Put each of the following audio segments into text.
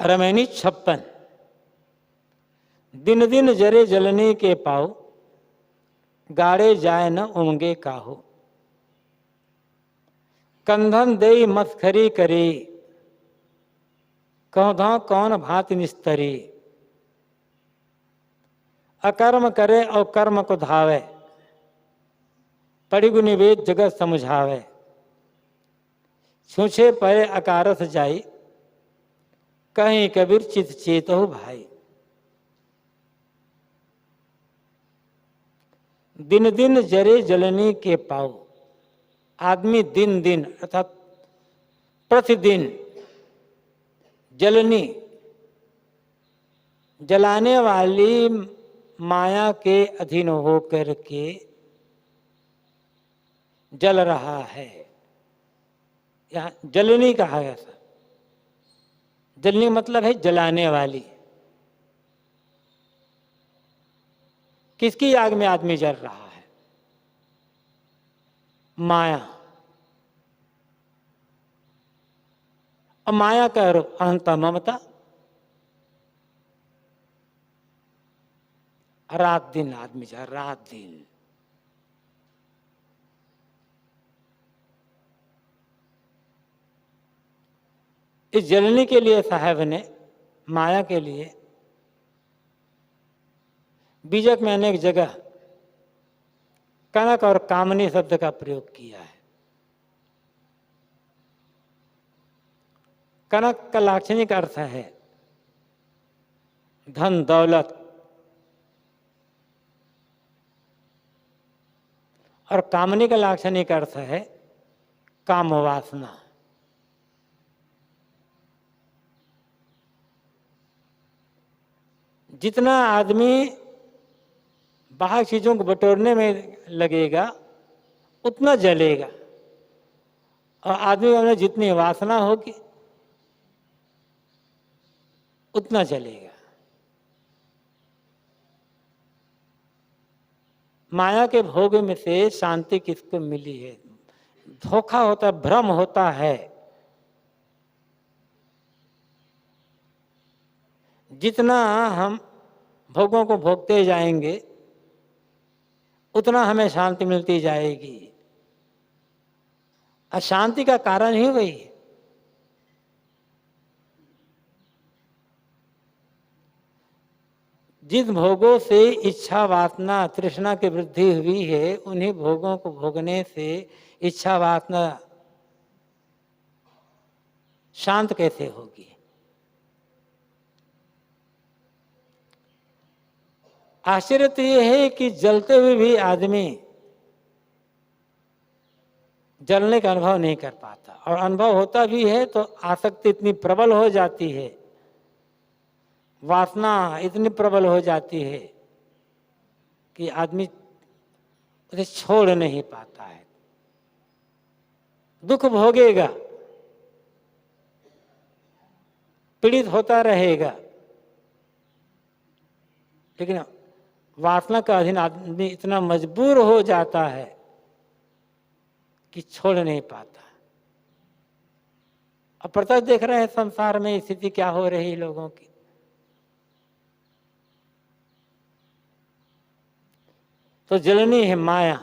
रमैनी 56। दिन दिन जरे जलने के पाओ, गाड़े जाए न उमगे काहो। कंधन देई मस्खरी करे, कौधा कौन भांत निस्तरी। अकर्म करे और कर्म को धावे, पड़िगु निवेद जगत समझावे। छूछे परे अकारस जाई, कहीं कबीर चित चेतहु भाई। दिन दिन जरे जलनी के पाओ, आदमी दिन दिन अर्थात प्रतिदिन जलनी जलाने वाली माया के अधीन होकर के जल रहा है। यहाँ जलनी कहा गया था। जलनी मतलब है जलाने वाली। किसकी आग में आदमी जल रहा है? माया। और माया का रूप अहंता ममता। रात दिन आदमी जल, रात दिन। इस जलने के लिए साहब ने माया के लिए बीजक में अनेक जगह कनक और कामनी शब्द का प्रयोग किया है। कनक का लाक्षणिक अर्थ है धन दौलत, और कामनी का लाक्षणिक अर्थ है काम वासना। जितना आदमी बाहर चीजों को बटोरने में लगेगा उतना जलेगा, और आदमी में जितनी वासना होगी उतना जलेगा। माया के भोग में से शांति किसको मिली है? धोखा होता है, भ्रम होता है। जितना हम भोगों को भोगते जाएंगे उतना हमें शांति मिलती जाएगी। अशांति का कारण ही वही है। जिन भोगों से इच्छा वासना तृष्णा की वृद्धि हुई है, उन्हीं भोगों को भोगने से इच्छा वासना शांत कैसे होगी? आश्चर्य तो यह है कि जलते हुए भी आदमी जलने का अनुभव नहीं कर पाता, और अनुभव होता भी है तो आसक्ति इतनी प्रबल हो जाती है, वासना इतनी प्रबल हो जाती है कि आदमी उसे छोड़ नहीं पाता है। दुख भोगेगा, पीड़ित होता रहेगा, लेकिन वासना का अधीन आदमी इतना मजबूर हो जाता है कि छोड़ नहीं पाता। अब प्रत्यक्ष देख रहे हैं संसार में स्थिति क्या हो रही है लोगों की। तो जलनी है माया।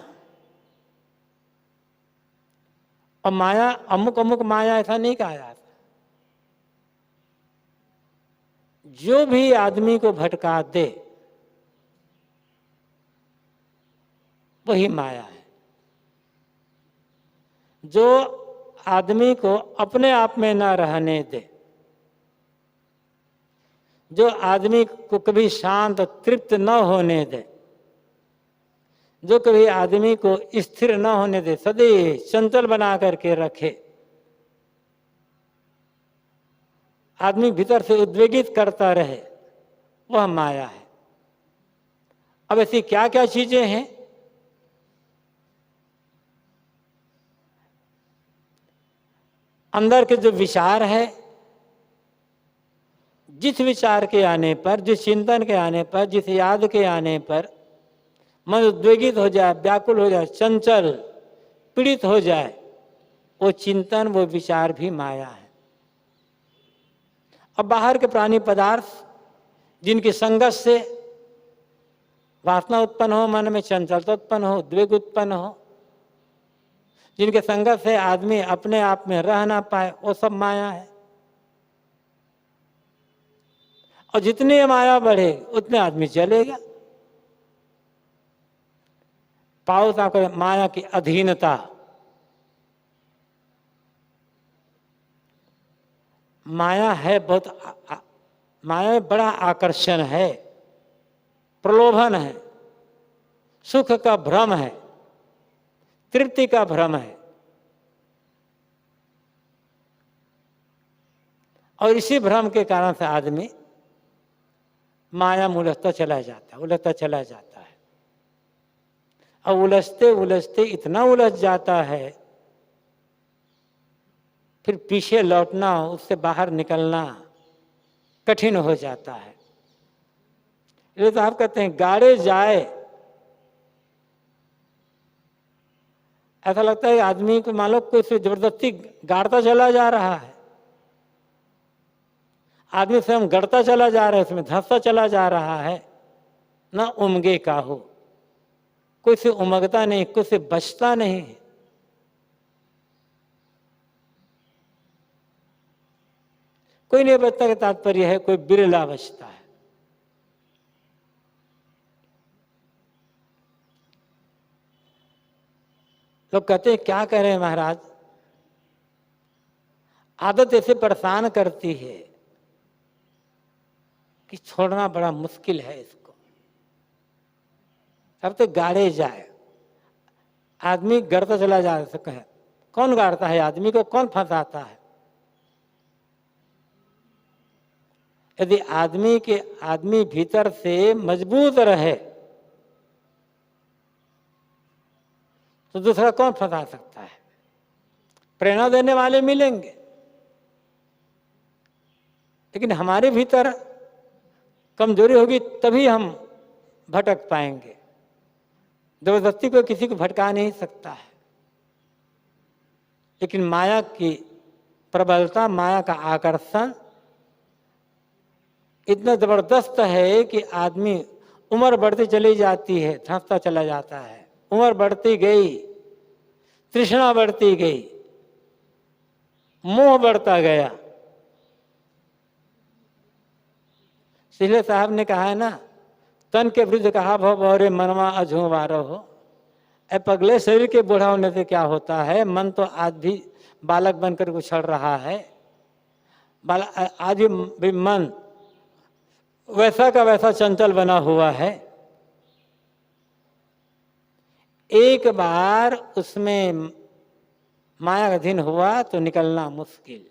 और माया अमुक अमुक माया ऐसा नहीं कहा जाता। जो भी आदमी को भटका दे वही माया है। जो आदमी को अपने आप में न रहने दे, जो आदमी को कभी शांत तृप्त न होने दे, जो कभी आदमी को स्थिर न होने दे, सदैव चंचल बना करके रखे, आदमी भीतर से उद्वेगित करता रहे, वह माया है। अब ऐसी क्या क्या चीजें हैं? अंदर के जो विचार है, जिस विचार के आने पर, जिस चिंतन के आने पर, जिस याद के आने पर मन उद्वेगित हो जाए, व्याकुल हो जाए, चंचल पीड़ित हो जाए, वो चिंतन वो विचार भी माया है। अब बाहर के प्राणी पदार्थ जिनकी संगत से वासना उत्पन्न हो, मन में चंचलता उत्पन्न हो, उद्वेग उत्पन्न हो, जिनके संगत से आदमी अपने आप में रह ना पाए, वो सब माया है। और जितनी माया बढ़े उतने आदमी चलेगा। पाओ आपको माया की अधीनता। माया है माया में बड़ा आकर्षण है, प्रलोभन है, सुख का भ्रम है, तृप्ति का भ्रम है। और इसी भ्रम के कारण से आदमी माया में उलझता चला जाता है, उलझता चला जाता है। और उलझते उलझते इतना उलझ जाता है, फिर पीछे लौटना, उससे बाहर निकलना कठिन हो जाता है। ये तो आप कहते हैं गाड़े जाए, ऐसा लगता है आदमी को मान लो कोई से जबरदस्ती गाड़ता चला जा रहा है। आदमी स्वयं गड़ता चला जा रहा है, उसमें धंसता चला जा रहा है, ना उमगे का हो। कोई से उमगता नहीं, कोई से बचता नहीं। कोई नहीं बचता का तात्पर्य है कोई बिरला बचता है। लोग कहते हैं क्या कह रहे हैं महाराज, आदत ऐसे परेशान करती है कि छोड़ना बड़ा मुश्किल है इसको। अब तो गाड़े जाए, आदमी गड़ता चला जा सके। कौन गाड़ता है आदमी को, कौन फंसाता है? यदि आदमी भीतर से मजबूत रहे तो दूसरा कौन फंसा सकता है? प्रेरणा देने वाले मिलेंगे, लेकिन हमारे भीतर कमजोरी होगी तभी हम भटक पाएंगे। जबरदस्ती को किसी को भटका नहीं सकता है। लेकिन माया की प्रबलता, माया का आकर्षण इतना जबरदस्त है कि आदमी उम्र बढ़ती चली जाती है, धंसता चला जाता है। उम्र बढ़ती गई, तृष्णा बढ़ती गई, मोह बढ़ता गया। इसलिए साहब ने कहा है ना, तन के वृद्ध कहा भव और मनवा अझुवारो हो। पगले शरीर के बूढ़ा होने से क्या होता है, मन तो आज भी बालक बनकर उछल रहा है। आज भी मन वैसा का वैसा चंचल बना हुआ है। एक बार उसमें माया का अधीन हुआ तो निकलना मुश्किल।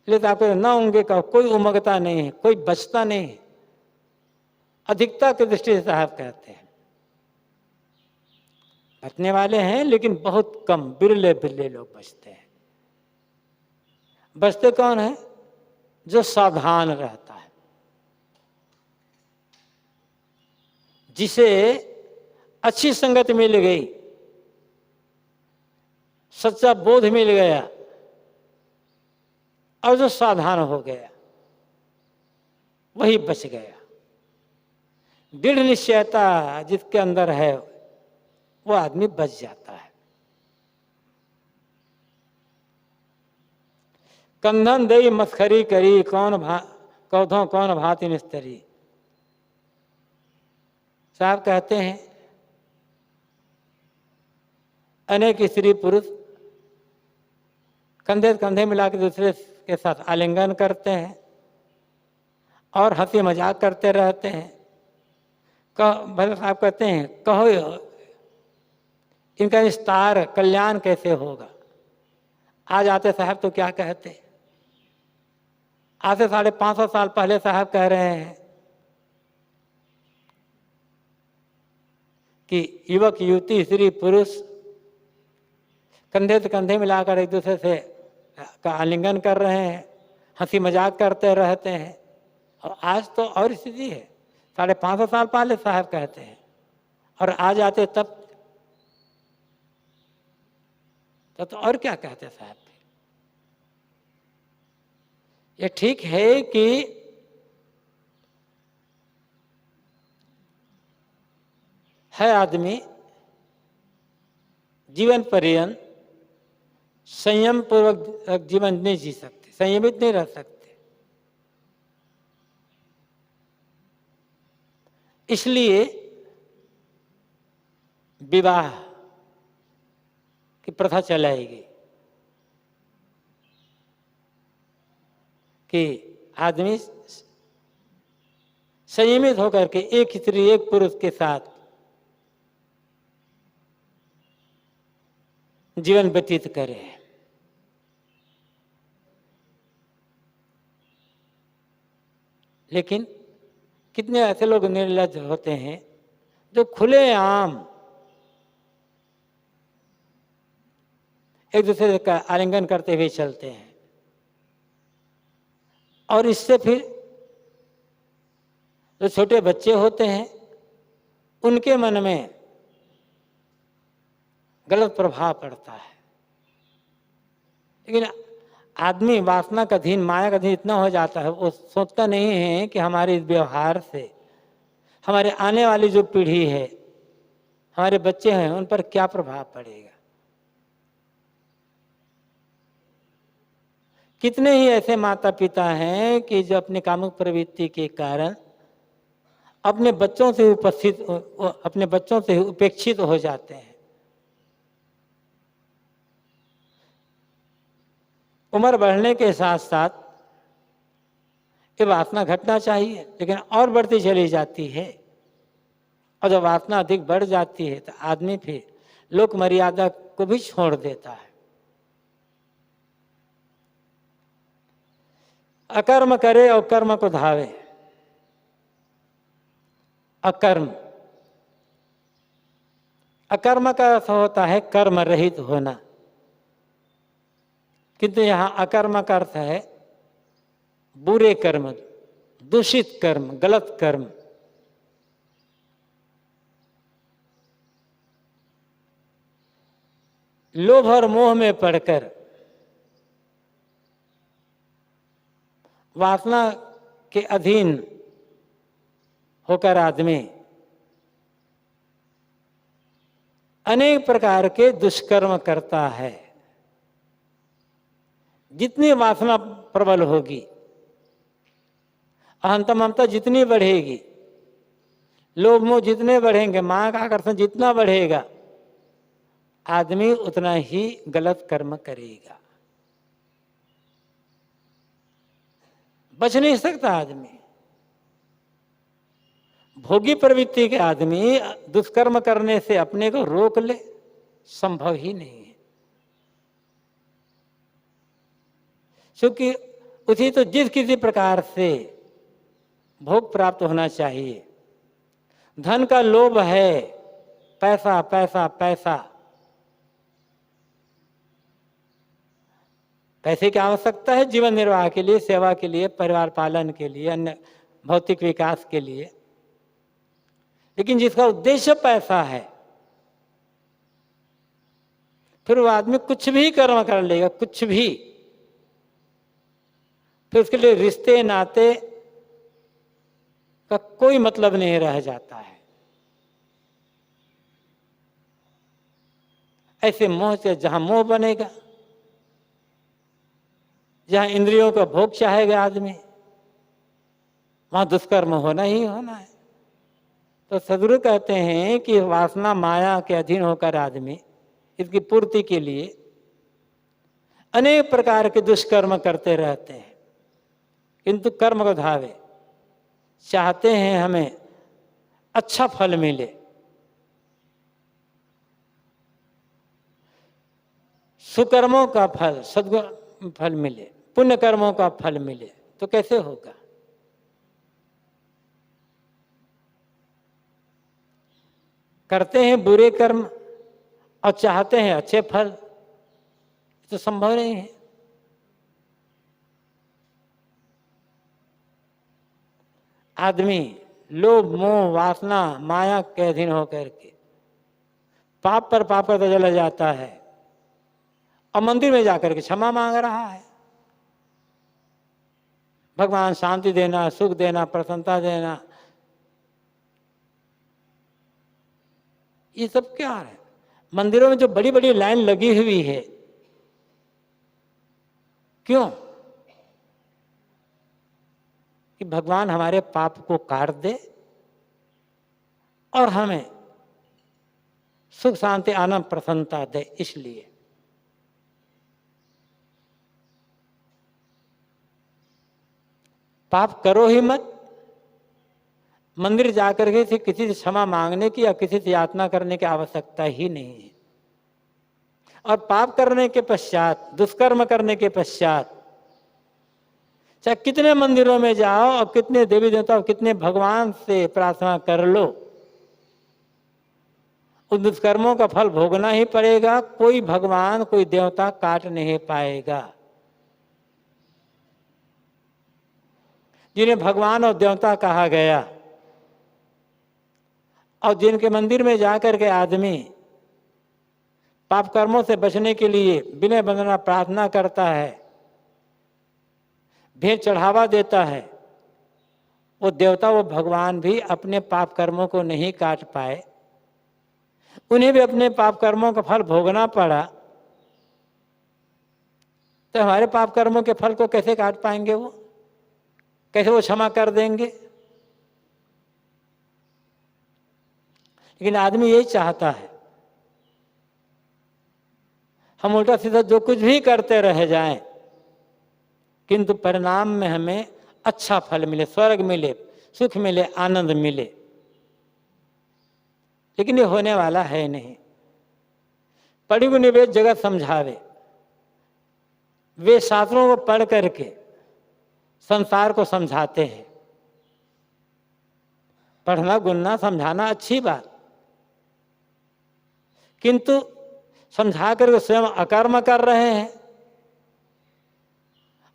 लेकिन आपको न होंगे का कोई उमगता नहीं है, कोई बचता नहीं है। अधिकता की दृष्टि से साहब कहते हैं बचने वाले हैं, लेकिन बहुत कम, बिरले बिरले लोग बचते हैं। बचते कौन है? जो सावधान रहता है, जिसे अच्छी संगत मिल गई, सच्चा बोध मिल गया और जो सावधान हो गया वही बच गया। दृढ़ निश्चयता जिसके अंदर है वो आदमी बच जाता है। कंधन दई मस्खरी करी, कौधों कौन भांति निस्तरी। साहब कहते हैं अनेक स्त्री पुरुष कंधे कंधे मिला के दूसरे के साथ आलिंगन करते हैं और हंसी मजाक करते रहते हैं। भले साहब कहते हैं कहो इनका विस्तार कल्याण कैसे होगा। आज आते साहब तो क्या कहते, आज से 550 साल पहले साहब कह रहे हैं कि युवक युवती स्त्री पुरुष कंधे से कंधे मिलाकर एक दूसरे से का आलिंगन कर रहे हैं, हंसी मजाक करते रहते हैं। और आज तो और स्थिति है, 550 साल पहले साहब कहते हैं और आज आते तब तो और क्या कहते साहब। ये ठीक है कि है आदमी जीवन पर्यंत संयम पूर्वक जीवन नहीं जी सकते, संयमित नहीं रह सकते। इसलिए विवाह की प्रथा चलाएगी कि आदमी संयमित होकर के एक स्त्री एक पुरुष के साथ जीवन व्यतीत करे। लेकिन कितने ऐसे लोग निर्लज्ज होते हैं जो खुलेआम एक दूसरे का आलिंगन करते हुए चलते हैं, और इससे फिर जो छोटे बच्चे होते हैं उनके मन में गलत प्रभाव पड़ता है। लेकिन आदमी वासना का अधीन, माया का अधीन इतना हो जाता है, वो सोचता नहीं है कि हमारे इस व्यवहार से हमारे आने वाली जो पीढ़ी है, हमारे बच्चे हैं, उन पर क्या प्रभाव पड़ेगा। कितने ही ऐसे माता पिता हैं कि जो अपनी कामुक प्रवृत्ति के कारण अपने बच्चों से उपेक्षित हो जाते हैं। उम्र बढ़ने के साथ साथ ये वासना घटना चाहिए, लेकिन और बढ़ती चली जाती है, और जब वासना अधिक बढ़ जाती है तो आदमी फिर लोक मर्यादा को भी छोड़ देता है। अकर्म करे और कर्म को धावे। अकर्म, अकर्म का अर्थ होता है कर्म रहित होना, किंतु यहां अकर्म का अर्थ है बुरे कर्म, दूषित कर्म, गलत कर्म। लोभ और मोह में पड़कर वासना के अधीन होकर आदमी अनेक प्रकार के दुष्कर्म करता है। जितनी वासना प्रबल होगी, अहंता ममता जितनी बढ़ेगी, लोभ मोह जितने बढ़ेंगे, माया का आकर्षण जितना बढ़ेगा, आदमी उतना ही गलत कर्म करेगा। बच नहीं सकता आदमी। भोगी प्रवृत्ति के आदमी दुष्कर्म करने से अपने को रोक ले, संभव ही नहीं है। क्योंकि उसी तो जिस किसी प्रकार से भोग प्राप्त होना चाहिए, धन का लोभ है, पैसा पैसा पैसा, पैसे की आवश्यकता है जीवन निर्वाह के लिए, सेवा के लिए, परिवार पालन के लिए, अन्य भौतिक विकास के लिए। लेकिन जिसका उद्देश्य पैसा है, फिर वो आदमी कुछ भी कर्म कर लेगा, कुछ भी। फिर उसके लिए रिश्ते नाते का कोई मतलब नहीं रह जाता है। ऐसे मोह से जहां मोह बनेगा, जहां इंद्रियों का भोग चाहेगा आदमी, वहां दुष्कर्म होना ही होना है। तो सदगुरु कहते हैं कि वासना माया के अधीन होकर आदमी इसकी पूर्ति के लिए अनेक प्रकार के दुष्कर्म करते रहते हैं, किंतु कर्म को धावे, चाहते हैं हमें अच्छा फल मिले। सुकर्मों का फल, सद्गुण फल मिले, पुण्य कर्मों का फल मिले, तो कैसे होगा। करते हैं बुरे कर्म और चाहते हैं अच्छे फल, तो संभव नहीं है। आदमी लोभ मोह वासना माया के अधीन होकर के पाप पर पाप करता चला जाता है, और मंदिर में जाकर के क्षमा मांग रहा है। भगवान शांति देना, सुख देना, प्रसन्नता देना, ये सब क्या है? मंदिरों में जो बड़ी बड़ी लाइन लगी हुई है, क्यों? कि भगवान हमारे पाप को काट दे और हमें सुख शांति आनंद प्रसन्नता दे, इसलिए। पाप करो ही मत। मंदिर जाकर के किसी से क्षमा मांगने की या किसी से याचना करने की आवश्यकता ही नहीं है। और पाप करने के पश्चात, दुष्कर्म करने के पश्चात, चाहे कितने मंदिरों में जाओ और कितने देवी देवता और कितने भगवान से प्रार्थना कर लो, उन दुष्कर्मों का फल भोगना ही पड़ेगा। कोई भगवान, कोई देवता काट नहीं पाएगा। जिन्हें भगवान और देवता कहा गया और जिनके मंदिर में जाकर के आदमी पाप कर्मों से बचने के लिए विनय वंदना प्रार्थना करता है, भेंट चढ़ावा देता है, वो देवता, वो भगवान भी अपने पाप कर्मों को नहीं काट पाए। उन्हें भी अपने पाप कर्मों का फल भोगना पड़ा। तो हमारे पाप कर्मों के फल को कैसे काट पाएंगे? वो कैसे वो क्षमा कर देंगे? लेकिन आदमी यही चाहता है, हम उल्टा सीधा जो कुछ भी करते रह जाएं, किंतु परिणाम में हमें अच्छा फल मिले, स्वर्ग मिले, सुख मिले, आनंद मिले। लेकिन ये होने वाला है नहीं। पढ़ी हुई निवेद जगत समझावे, वे शास्त्रों को पढ़ करके संसार को समझाते हैं। पढ़ना, गुनना, समझाना अच्छी बात, किंतु समझा करके स्वयं अकर्म कर रहे हैं।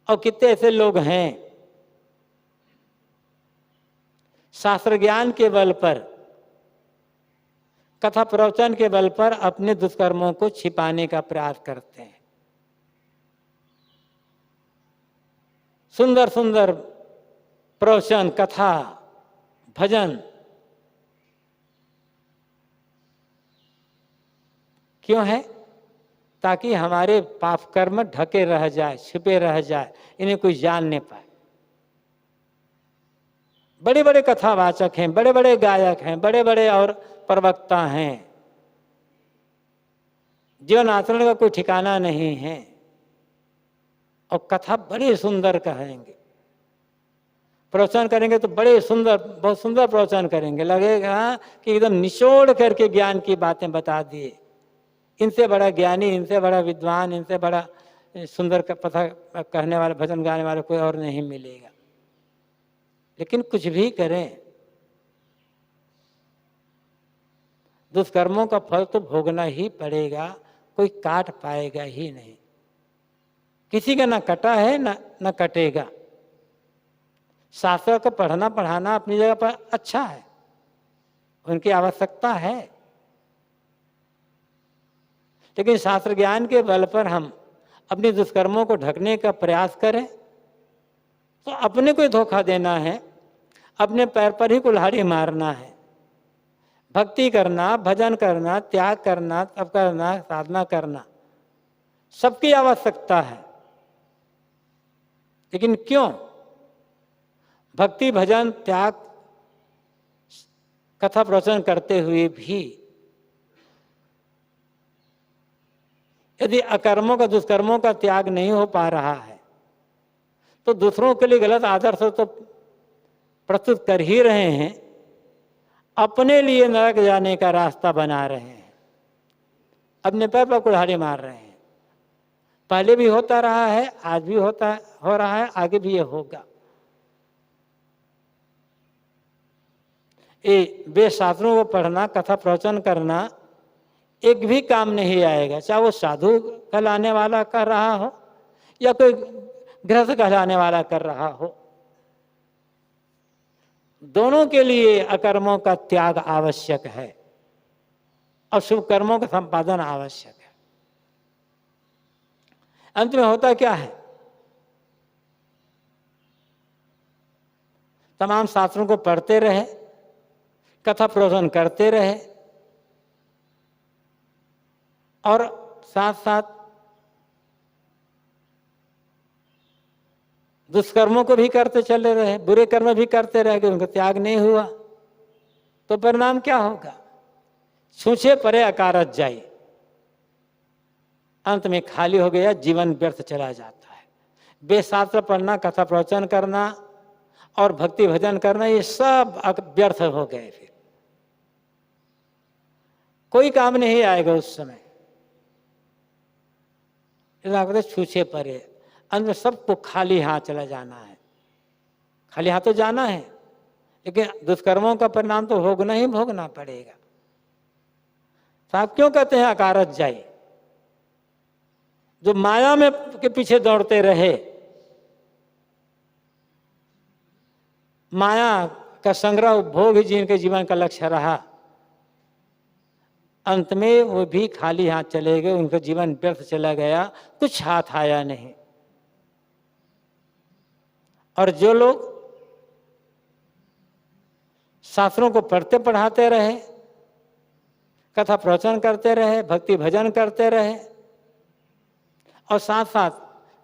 और कितने ऐसे लोग हैं शास्त्र ज्ञान के बल पर, कथा प्रवचन के बल पर अपने दुष्कर्मों को छिपाने का प्रयास करते हैं। सुंदर सुंदर प्रवचन, कथा, भजन, क्यों है? ताकि हमारे पाप कर्म ढके रह जाए, छिपे रह जाए, इन्हें कोई जान नहीं पाए। बड़े बड़े कथावाचक हैं, बड़े बड़े गायक हैं, बड़े बड़े और प्रवक्ता हैं, जीवन आचरण का कोई ठिकाना नहीं है, और कथा बड़ी सुंदर कहेंगे, प्रवचन करेंगे तो बड़े सुंदर, बहुत सुंदर प्रवचन करेंगे, लगेगा कि एकदम निचोड़ करके ज्ञान की बातें बता दिए। इनसे बड़ा ज्ञानी, इनसे बड़ा विद्वान, इनसे बड़ा सुंदर कथा कहने वाला, भजन गाने वाला कोई और नहीं मिलेगा। लेकिन कुछ भी करें, दुष्कर्मों का फल तो भोगना ही पड़ेगा, कोई काट पाएगा ही नहीं। किसी का ना कटा है ना कटेगा। शास्त्र को पढ़ना पढ़ाना अपनी जगह पर अच्छा है, उनकी आवश्यकता है, लेकिन शास्त्र ज्ञान के बल पर हम अपने दुष्कर्मों को ढकने का प्रयास करें तो अपने को धोखा देना है, अपने पैर पर ही कुल्हाड़ी मारना है। भक्ति करना, भजन करना, त्याग करना, तप करना, साधना करना सबकी आवश्यकता है, लेकिन क्यों? भक्ति, भजन, त्याग, कथा प्रवचन करते हुए भी यदि अकर्मों का, दुष्कर्मों का त्याग नहीं हो पा रहा है तो दूसरों के लिए गलत आदर्श तो प्रस्तुत कर ही रहे हैं, अपने लिए नरक जाने का रास्ता बना रहे हैं, अपने पैर पर कुल्हाड़ी मार रहे हैं। पहले भी होता रहा है, आज भी हो रहा है, आगे भी ये होगा। ये वेद शास्त्रों को पढ़ना, कथा प्रवचन करना एक भी काम नहीं आएगा, चाहे वो साधु कहलाने वाला कर रहा हो या कोई गृहस्थ कहलाने वाला कर रहा हो। दोनों के लिए अकर्मों का त्याग आवश्यक है और शुभ कर्मों का संपादन आवश्यक है। अंत में होता क्या है? तमाम शास्त्रों को पढ़ते रहे, कथा प्रवचन करते रहे और साथ साथ दुष्कर्मों को भी करते चले रहे, बुरे कर्म भी करते रहे, उनका त्याग नहीं हुआ तो परिणाम क्या होगा? छूछे परे अकारत जाई, अंत में खाली हो गया, जीवन व्यर्थ चला जाता है। वेदशास्त्र पढ़ना, कथा प्रवचन करना और भक्ति भजन करना, ये सब व्यर्थ हो गए। फिर कोई काम नहीं आएगा उस समय। छूछे परे, अंत में सबको खाली हाथ चला जाना है। खाली हाथ तो जाना है, लेकिन दुष्कर्मों का परिणाम तो भोगना ही भोगना पड़ेगा। साहब क्यों कहते हैं अकारत जाए? जो माया में के पीछे दौड़ते रहे, माया का संग्रह उपभोग ही जिनके जीवन का लक्ष्य रहा, अंत में वो भी खाली हाथ चले गए, उनका जीवन व्यर्थ चला गया, कुछ हाथ आया नहीं। और जो लोग शास्त्रों को पढ़ते पढ़ाते रहे, कथा प्रवचन करते रहे, भक्ति भजन करते रहे और साथ साथ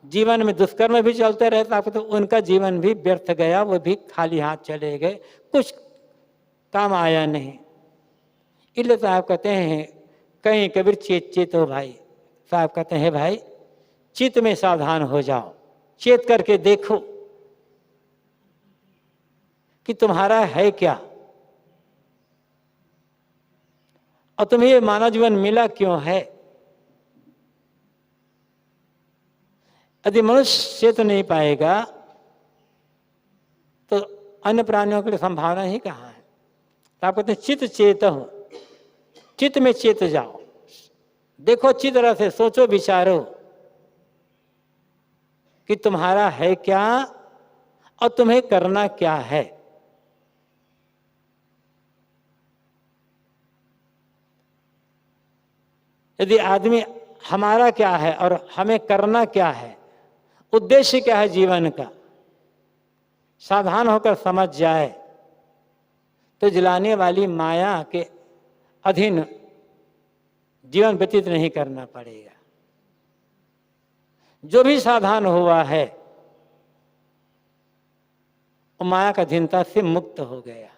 जीवन में दुष्कर्म भी चलते रहे, तो उनका जीवन भी व्यर्थ गया, वो भी खाली हाथ चले गए, कुछ काम आया नहीं। इसलिए साहब कहते हैं कहीं कबीर चेत चेत हो भाई। साहब कहते हैं भाई चित्त में सावधान हो जाओ, चेत करके देखो कि तुम्हारा है क्या और तुम्हें ये मानव जीवन मिला क्यों है। यदि मनुष्य चेत नहीं पाएगा तो अन्य प्राणियों के लिए संभावना ही कहाँ है। तो आप कहते हैं चित्त चेत हो, चित्त में चेत जाओ, देखो अच्छी तरह से सोचो विचारो कि तुम्हारा है क्या और तुम्हें करना क्या है। यदि आदमी हमारा क्या है और हमें करना क्या है, उद्देश्य क्या है जीवन का, सावधान होकर समझ जाए तो जलाने वाली माया के अधीन जीवन व्यतीत नहीं करना पड़ेगा। जो भी सावधान हुआ है वो माया का अधीनता से मुक्त हो गया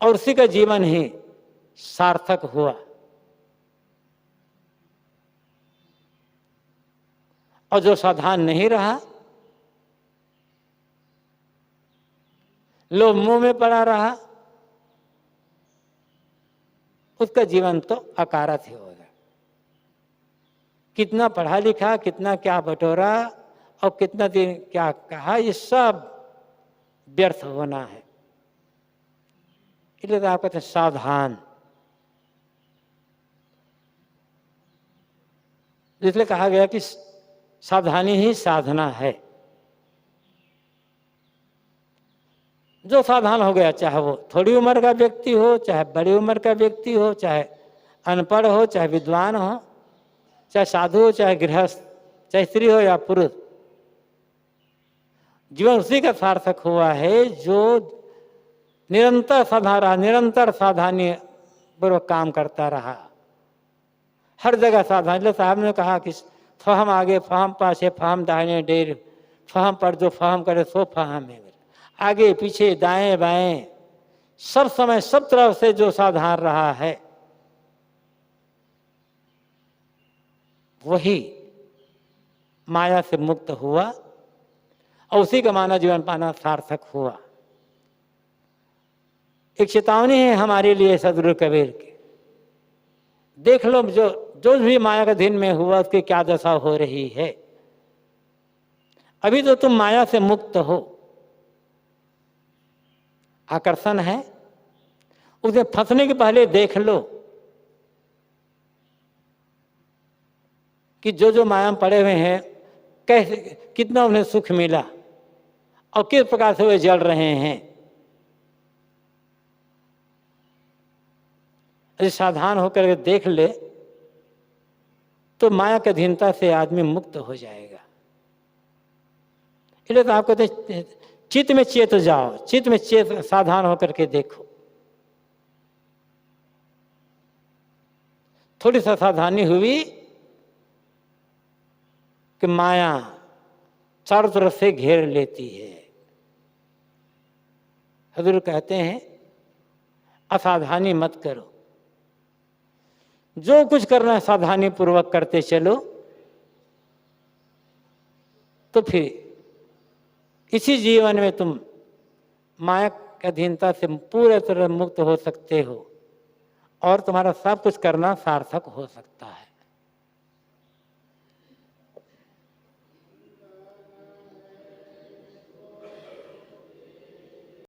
और उसी का जीवन ही सार्थक हुआ। और जो सावधान नहीं रहा, लोभ मोह में पड़ा रहा, उसका जीवन तो अकारत ही होगा। कितना पढ़ा लिखा, कितना क्या बटोरा और कितना दिन क्या कहा, ये सब व्यर्थ होना है। इसलिए तो आप कहते हैं सावधान। इसलिए कहा गया कि सावधानी ही साधना है। जो सावधान हो गया, चाहे वो थोड़ी उम्र का व्यक्ति हो, चाहे बड़ी उम्र का व्यक्ति हो, चाहे अनपढ़ हो, चाहे विद्वान हो, चाहे साधु हो, चाहे गृहस्थ, चाहे स्त्री हो या पुरुष, जीवन उसी का सार्थक हुआ है जो निरंतर साधा रहा, निरंतर सावधानी पूर्वक काम करता रहा, हर जगह सावधान। साहब ने कहा कि फहम आगे, फहम पाछे, फहम दाहिने डेर, फहम पर जो फहम करे सो फहम है। आगे पीछे दाएं बाएं सब समय सब तरफ से जो सावधान रहा है वही माया से मुक्त हुआ और उसी का मानव जीवन पाना सार्थक हुआ। एक चेतावनी है हमारे लिए सदगुरु कबीर की। देख लो जो भी माया का दिन में हुआ उसकी क्या दशा हो रही है। अभी तो तुम माया से मुक्त हो, आकर्षण है, उसे फंसने के पहले देख लो कि जो माया में पड़े हुए हैं कैसे, कितना उन्हें सुख मिला और किस प्रकार से वे जल रहे हैं। यदि सावधान होकर देख ले तो माया की अधीनता से आदमी मुक्त हो जाएगा। इसलिए तो आपको चित्त में चेत जाओ, चित्त में चेत सावधान होकर के देखो। थोड़ी सा सावधानी हुई कि माया चारों तरफ से घेर लेती है। हजूर कहते हैं असावधानी मत करो, जो कुछ करना है सावधानी पूर्वक करते चलो, तो फिर इसी जीवन में तुम माया की अधीनता से पूरे तरह मुक्त हो सकते हो और तुम्हारा सब कुछ करना सार्थक हो सकता है।